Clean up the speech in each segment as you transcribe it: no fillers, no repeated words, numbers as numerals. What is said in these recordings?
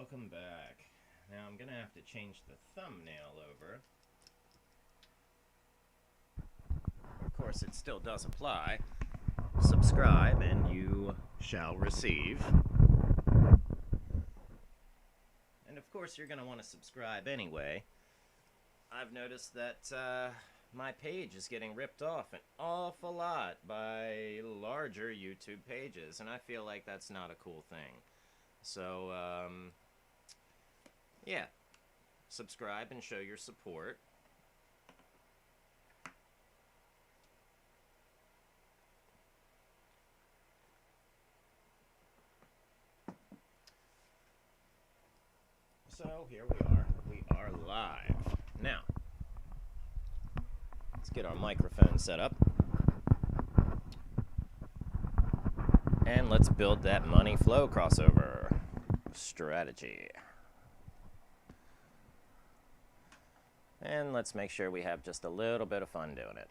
welcome back. Now I'm gonna have to change the thumbnail over. Of course, it still does apply. Subscribe and you shall receive. And of course, you're gonna want to subscribe anyway. I've noticed that my page is getting ripped off an awful lot by larger YouTube pages, and I feel like that's not a cool thing. So, yeah, subscribe and show your support. So here we are live. Now, let's get our microphone set up. And let's build that money flow crossover strategy. And let's make sure we have just a little bit of fun doing it.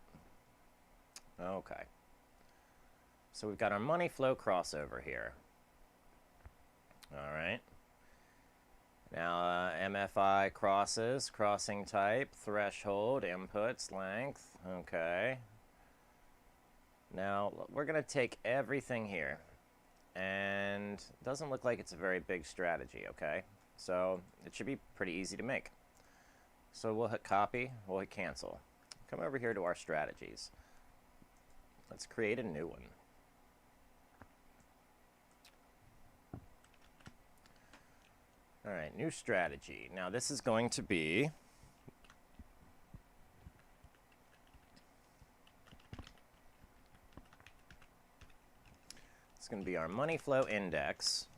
Okay. So we've got our money flow crossover here. All right. Now, MFI crosses, crossing type, threshold, inputs, length. Okay. Now, we're going to take everything here, and it doesn't look like it's a very big strategy, okay? So it should be pretty easy to make. So we'll hit copy, we'll hit cancel. Come over here to our strategies. Let's create a new one. All right, new strategy. Now this is going to be it's going to be our money flow index.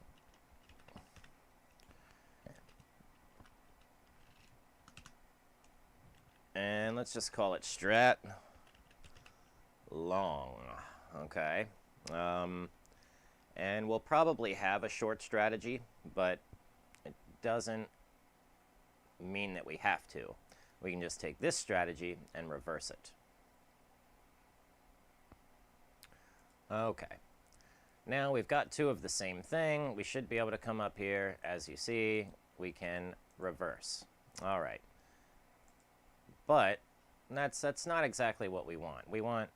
And let's just call it strat long, okay? And we'll probably have a short strategy, but it doesn't mean that we have to. We can just take this strategy and reverse it. Okay. Now we've got two of the same thing. We should be able to come up here. As you see, we can reverse. All right. But that's not exactly what we want. We want,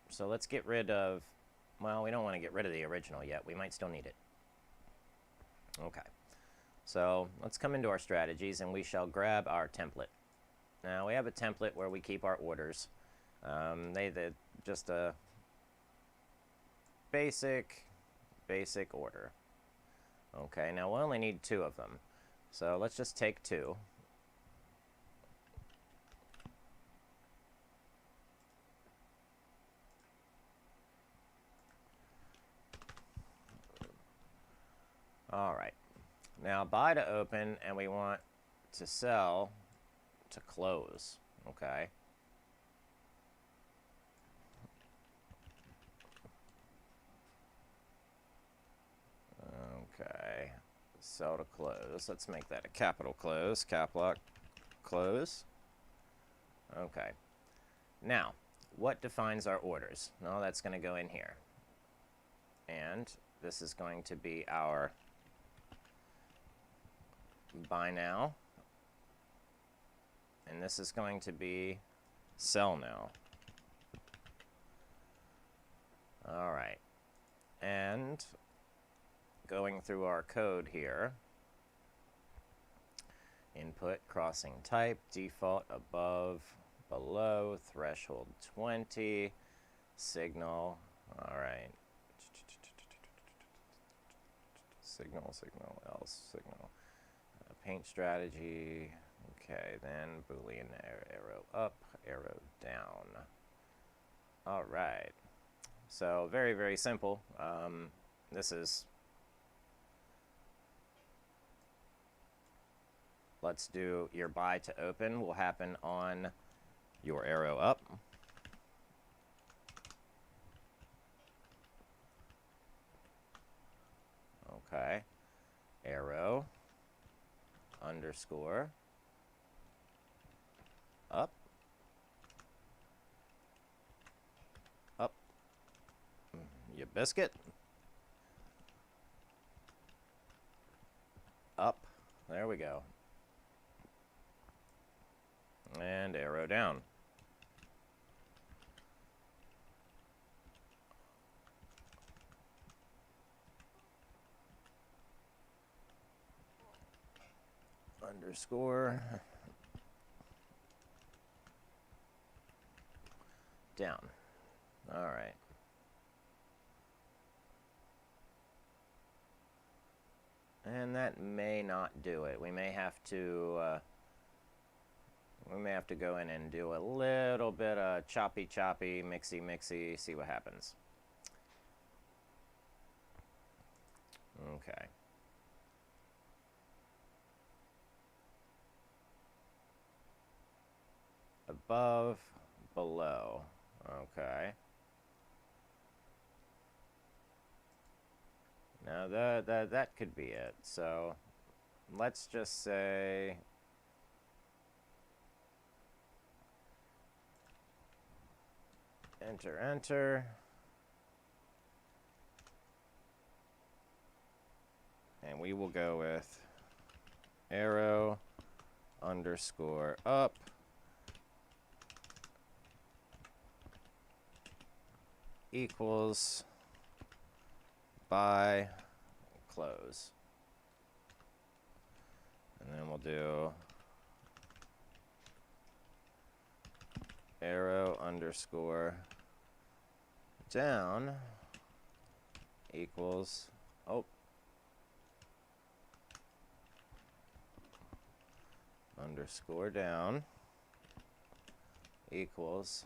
so let's get rid of, well, we don't want to get rid of the original yet. We might still need it. Okay. So let's come into our strategies and we shall grab our template. Now we have a template where we keep our orders. They're just a basic order. Okay, now we'll only need two of them. So let's just take two. All right. Now buy to open, and we want to sell to close. Okay. Okay. Sell to close. Let's make that a capital close. Cap lock close. Okay. Now, what defines our orders? No, that's going to go in here. And this is going to be our buy now, and this is going to be sell now. All right, and going through our code here, input, crossing type, default, above, below, threshold 20, signal. All right, signal, else, signal. Paint strategy, okay, then Boolean arrow up, arrow down. All right, so very, very simple. This is, let's do your buy to open will happen on your arrow up. Okay, arrow underscore up, up, you biscuit, There we go. And arrow down. Underscore. Down. All right. And that may not do it. We may have to go in and do a little bit of choppy, mixy, see what happens. Okay. Above, below. Okay. Now that could be it. So let's just say enter, enter. And we will go with arrow underscore up equals by close. And then we'll do arrow underscore down equals, underscore down equals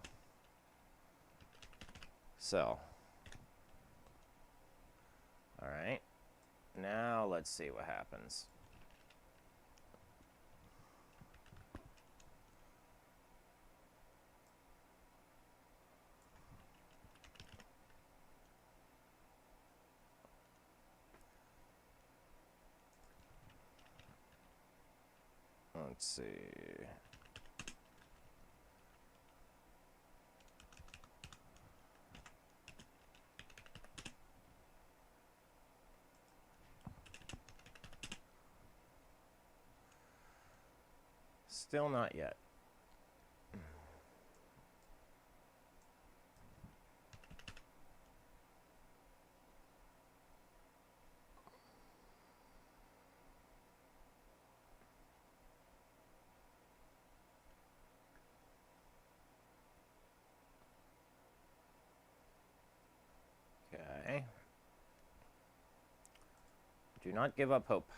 cell. All right, now let's see what happens. Let's see. Still not yet. Okay. Do not give up hope.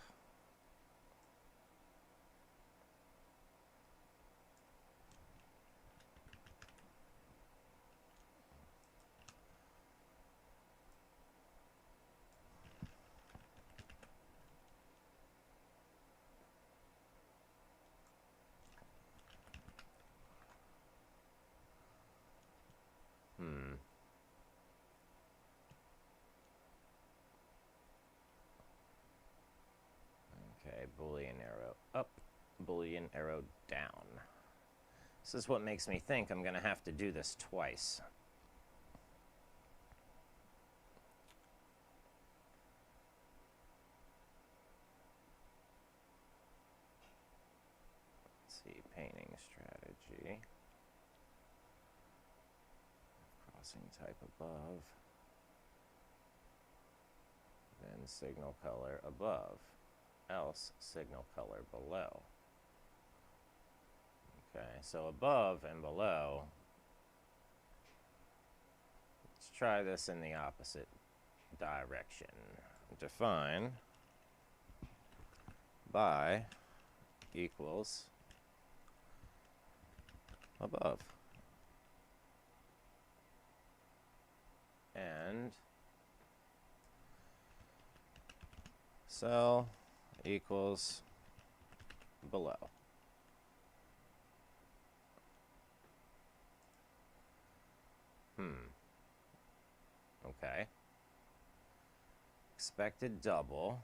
Okay, Boolean arrow up, Boolean arrow down. This is what makes me think I'm going to have to do this twice. Let's see, painting strategy. Crossing type above. Then signal color above. Else signal color below. Okay, so above and below. Let's try this in the opposite direction. Define by equals above. And cell equals below. Okay. Expected double.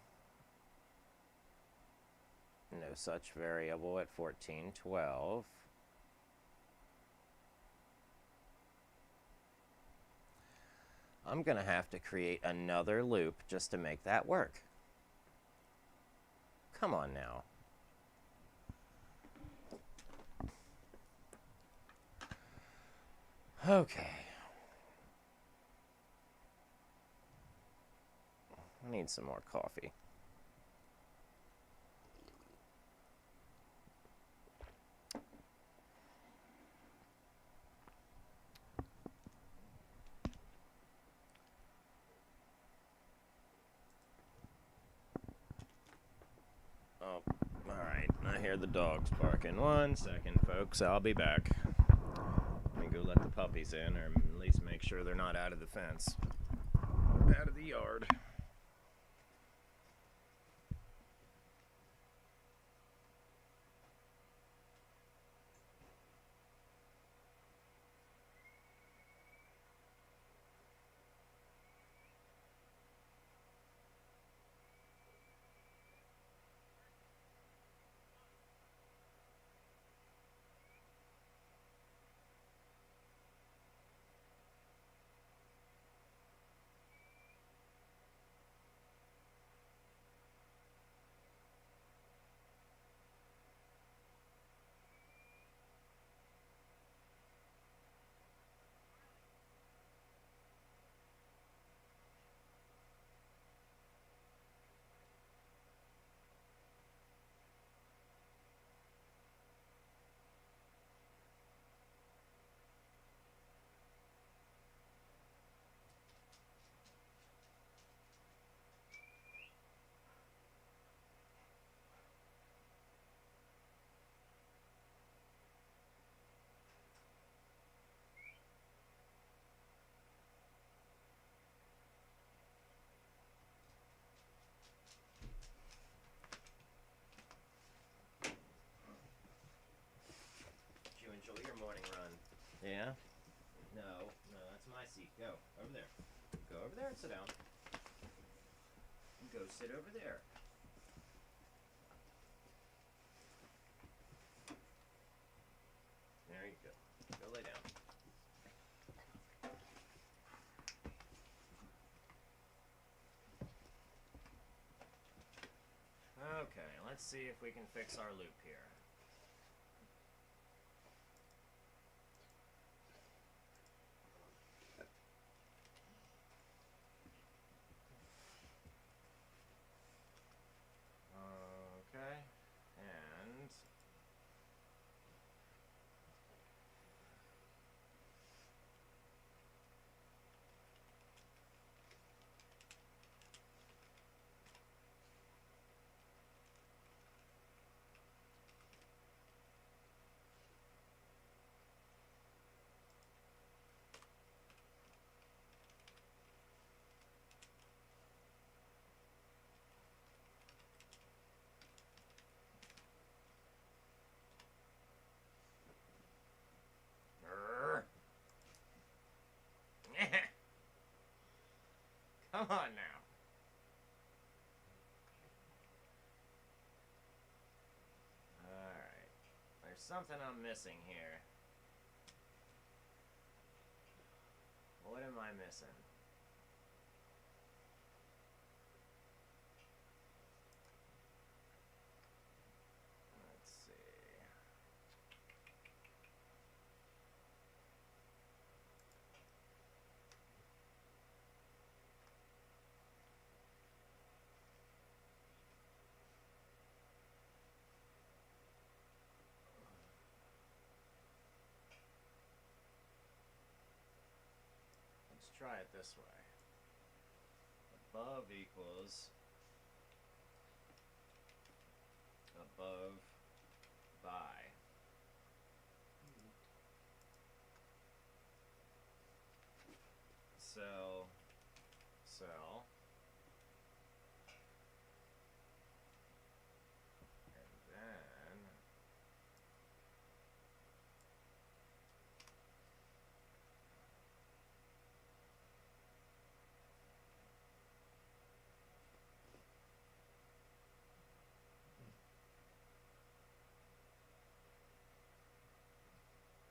No such variable at 1412. I'm going to have to create another loop just to make that work. Come on now. Okay. I need some more coffee. Oh, alright. I hear the dogs barking. 1 second, folks. I'll be back. Let me go let the puppies in, or at least make sure they're not out of the fence. Out of the yard. Did you enjoy your morning run? Yeah? No, that's my seat. Go. Over there. Go over there and sit down. Go sit over there. There you go. Go lay down. Okay, let's see if we can fix our loop here. Okay, and come on now. Alright. There's something I'm missing here. What am I missing? Let's see. Let's try it this way. Above equals above by. Cell, cell, and then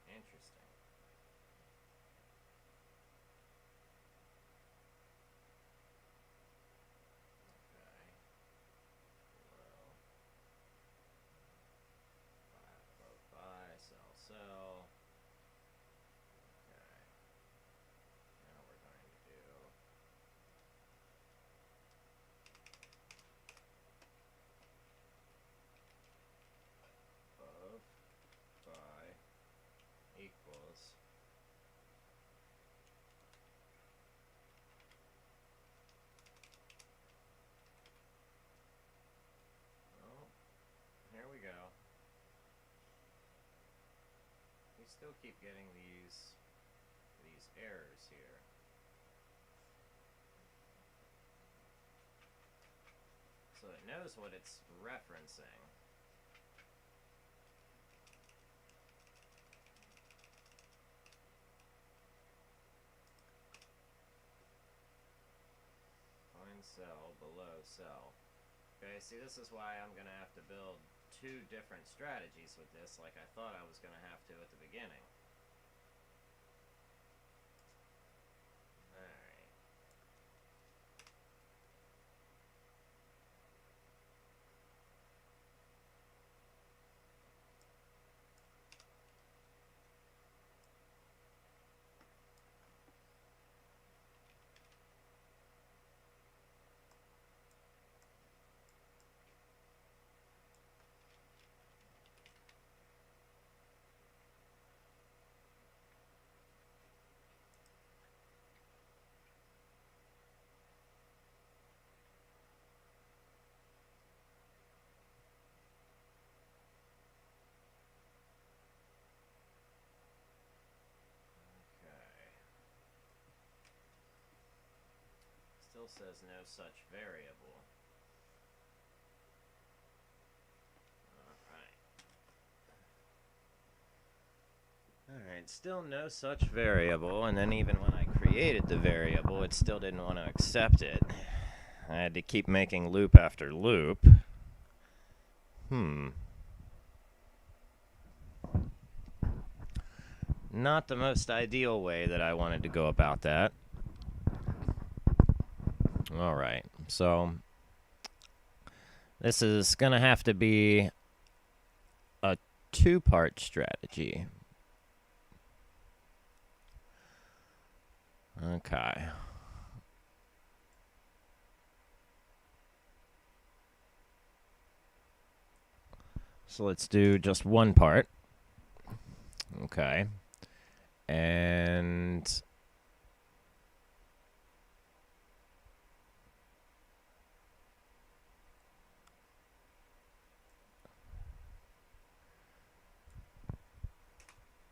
interesting. equals oh, here we go. We still keep getting these errors here. So it knows what it's referencing. Find cell below cell. Okay, see, this is why I'm going to have to build two different strategies with this, like I thought I was going to have to at the beginning. Alright. Still says no such variable. Alright, still no such variable, and then even when I created the variable, it still didn't want to accept it. I had to keep making loop after loop. Not the most ideal way that I wanted to go about that. Alright, so this is going to have to be a two-part strategy. Okay. So let's do just one part. Okay. And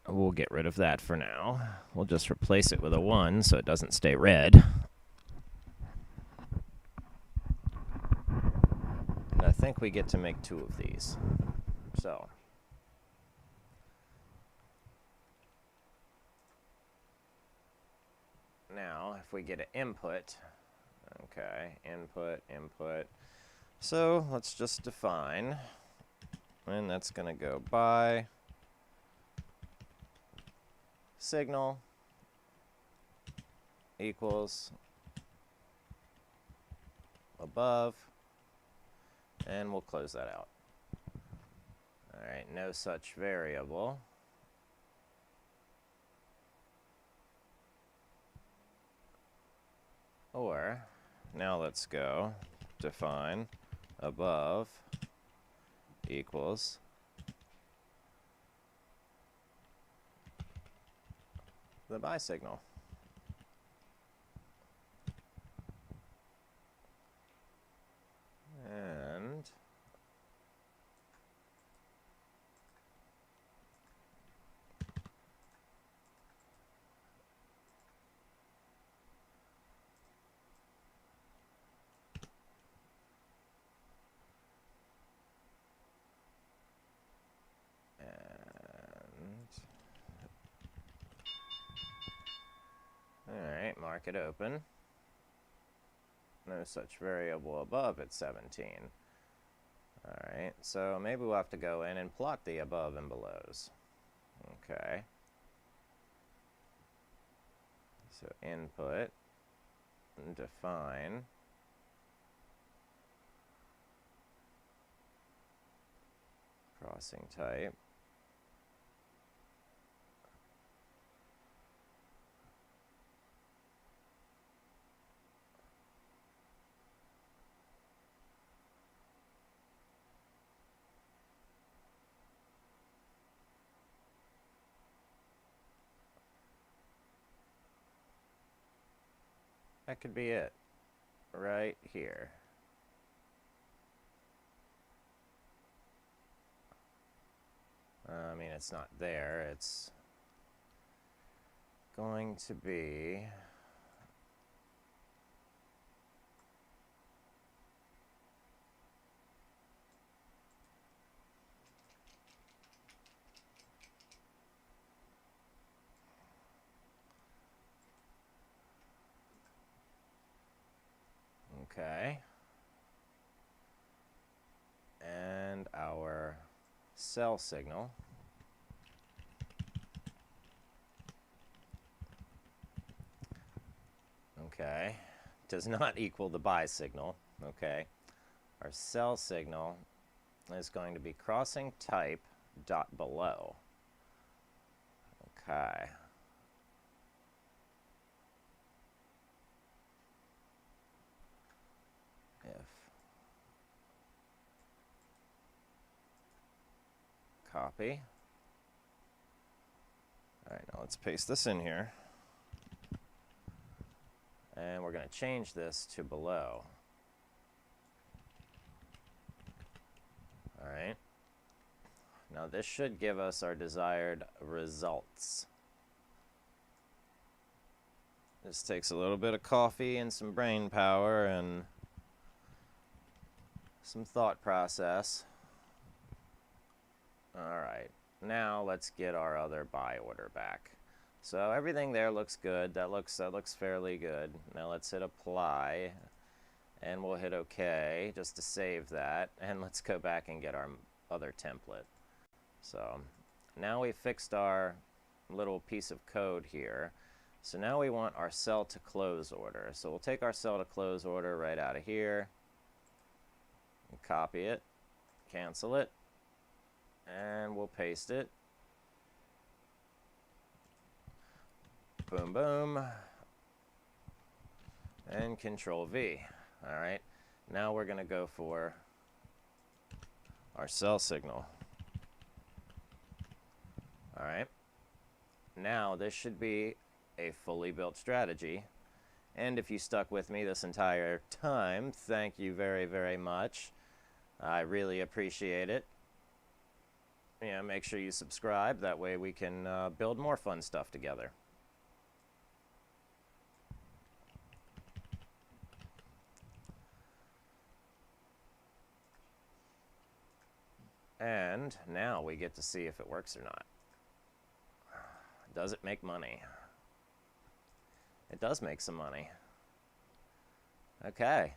we'll get rid of that for now. We'll just replace it with a 1 so it doesn't stay red. And I think we get to make 2 of these. So now if we get an input, okay, input, input. So let's just define, and that's going to go by signal equals above, and we'll close that out. Alright, no such variable. Or, now let's go define above equals the by signal. And alright, mark it open. No such variable above at 17. Alright, so maybe we'll have to go in and plot the above and belows. Okay. So input, define, crossing type, That could be it. Right here. I mean, it's not there. It's going to be... Okay. And our sell signal. Okay. Does not equal the buy signal. Okay. Our sell signal is going to be crossing type dot below. Okay. If copy. All right, now let's paste this in here. And we're going to change this to below. All right. Now this should give us our desired results. This takes a little bit of coffee and some brain power and some thought process. All right. Now let's get our other buy order back. So everything there looks good. That looks fairly good. Now let's hit apply, and we'll hit OK just to save that. And let's go back and get our other template. So now we fixed our little piece of code here. So now we want our sell to close order. So we'll take our sell to close order right out of here, and copy it, cancel it, and we'll paste it. Boom, boom, and Control V. All right, now we're going to go for our sell signal. All right, now this should be a fully built strategy. And if you stuck with me this entire time, thank you very, very much. I really appreciate it. Yeah, make sure you subscribe. That way we can build more fun stuff together. And now we get to see if it works or not. Does it make money? It does make some money. Okay.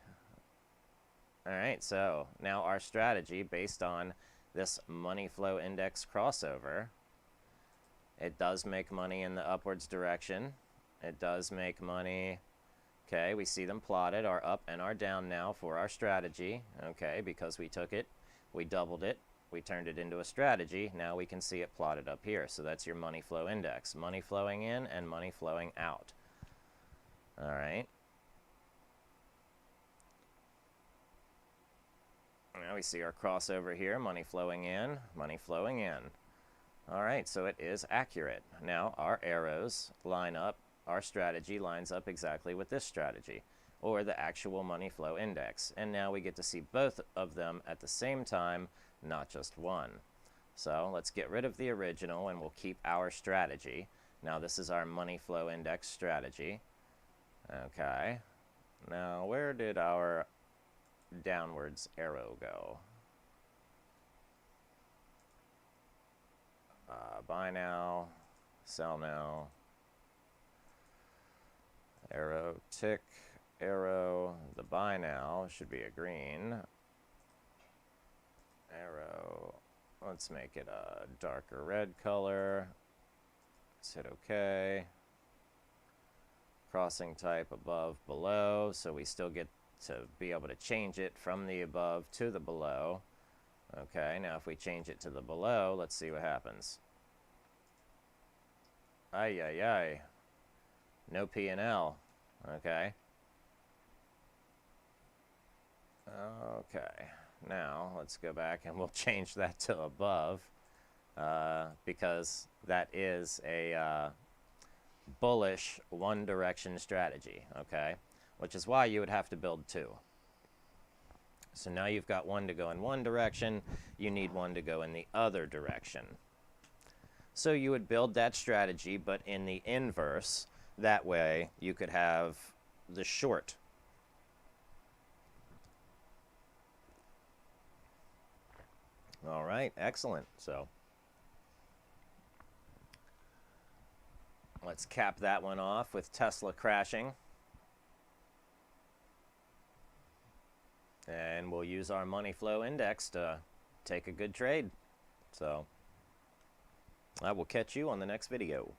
All right, so now our strategy based on this money flow index crossover, it does make money in the upwards direction. It does make money. Okay, we see them plotted, our up and our down now for our strategy. Okay, because we took it, we doubled it, we turned it into a strategy. Now we can see it plotted up here. So that's your money flow index. Money flowing in and money flowing out. All right. Now we see our crossover here. Money flowing in, money flowing in. All right, so it is accurate. Now our arrows line up. Our strategy lines up exactly with this strategy, or the actual money flow index. And now we get to see both of them at the same time, not just one. So let's get rid of the original and we'll keep our strategy. Now this is our money flow index strategy. Okay. Now where did our downwards arrow go? Buy now, sell now. Arrow, tick, arrow. The buy now should be a green. Arrow, let's make it a darker red color. Let's hit OK. Crossing type above, below, so we still get to be able to change it from the above to the below. Okay, now if we change it to the below, let's see what happens. Ay, ay, ay. No P&L. Okay. Okay. Now, let's go back and we'll change that to above because that is a bullish one-direction strategy, okay? which is why you would have to build 2. So now you've got one to go in one direction, you need one to go in the other direction. So you would build that strategy, but in the inverse. That way you could have the short. All right, excellent. So let's cap that one off with Tesla crashing. And we'll use our money flow index to take a good trade. So I will catch you on the next video.